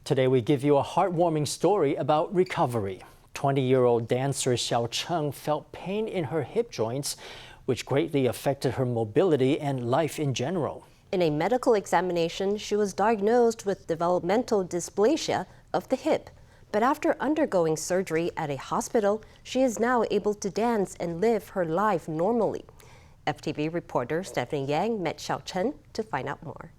Today we give you a heartwarming story about recovery. 20-year-old dancer Hsiao-cheng felt pain in her hip joints, which greatly affected her mobility and life in general. In a medical examination, she was diagnosed with developmental dysplasia of the hip. But after undergoing surgery at a hospital, she is now able to dance and live her life normally. FTV reporter Stephany Yang met Hsiao-cheng to find out more.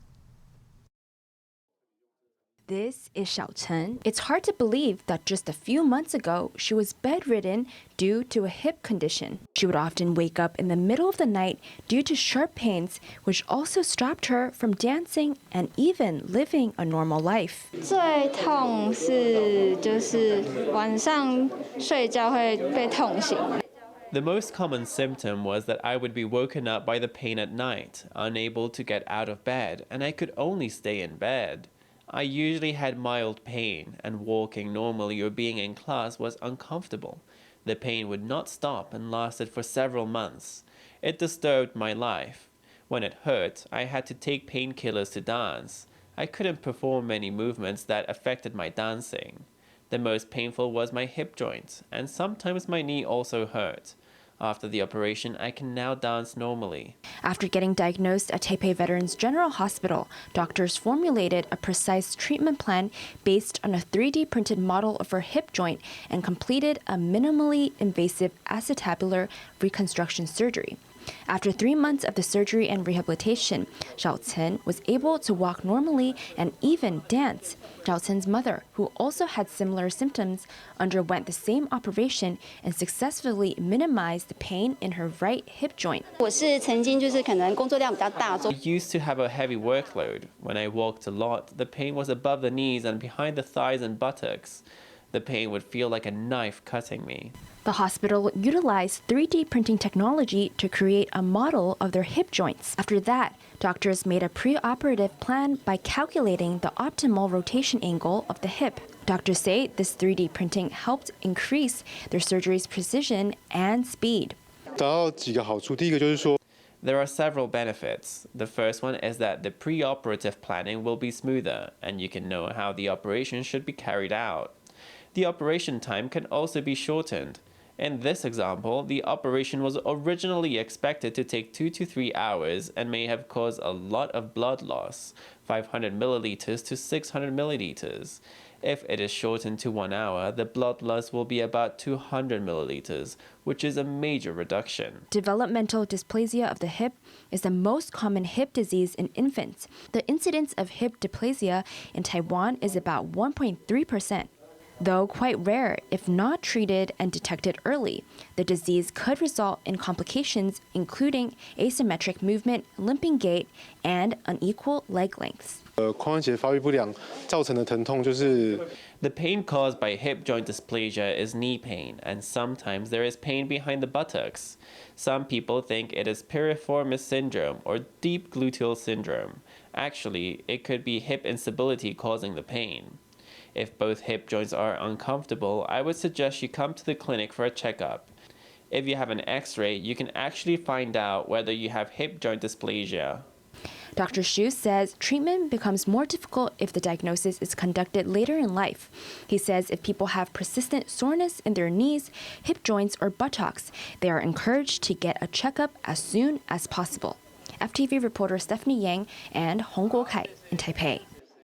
This is Hsiao-cheng. It's hard to believe that just a few months ago, she was bedridden due to a hip condition. She would often wake up in the middle of the night due to sharp pains, which also stopped her from dancing and even living a normal life. 最痛是就是晚上睡觉会被痛醒。 The most common symptom was that I would be woken up by the pain at night, unable to get out of bed, and I could only stay in bed. I usually had mild pain, and walking normally or being in class was uncomfortable. The pain would not stop and lasted for several months. It disturbed my life. When it hurt, I had to take painkillers to dance. I couldn't perform many movements that affected my dancing. The most painful was my hip joint, and sometimes my knee also hurt. After the operation, I can now dance normally. After getting diagnosed at Taipei Veterans General Hospital, doctors formulated a precise treatment plan based on a 3D printed model of her hip joint and completed a minimally invasive acetabular reconstruction surgery. After 3 months of the surgery and rehabilitation, Hsiao-cheng was able to walk normally and even dance. Hsiao-cheng's mother, who also had similar symptoms, underwent the same operation and successfully minimized the pain in her right hip joint. I used to have a heavy workload. When I walked a lot, the pain was above the knees and behind the thighs and buttocks. The pain would feel like a knife cutting me. The hospital utilized 3D printing technology to create a model of their hip joints. After that, doctors made a pre-operative plan by calculating the optimal rotation angle of the hip. Doctors say this 3D printing helped increase their surgery's precision and speed. There are several benefits. The first one is that the pre-operative planning will be smoother, and you can know how the operation should be carried out. The operation time can also be shortened. In this example, the operation was originally expected to take 2 to 3 hours and may have caused a lot of blood loss, 500 milliliters to 600 milliliters. If it is shortened to 1 hour, the blood loss will be about 200 milliliters, which is a major reduction. Developmental dysplasia of the hip is the most common hip disease in infants. The incidence of hip dysplasia in Taiwan is about 1.3%. Though quite rare, if not treated and detected early, the disease could result in complications including asymmetric movement, limping gait, and unequal leg lengths. The pain caused by hip joint dysplasia is knee pain, and sometimes there is pain behind the buttocks. Some people think it is piriformis syndrome or deep gluteal syndrome. Actually, it could be hip instability causing the pain. If both hip joints are uncomfortable, I would suggest you come to the clinic for a checkup. If you have an X-ray, you can actually find out whether you have hip joint dysplasia. Dr. Xu says treatment becomes more difficult if the diagnosis is conducted later in life. He says if people have persistent soreness in their knees, hip joints, or buttocks, they are encouraged to get a checkup as soon as possible. FTV reporter Stephany Yang and Hong Guokai in Taipei.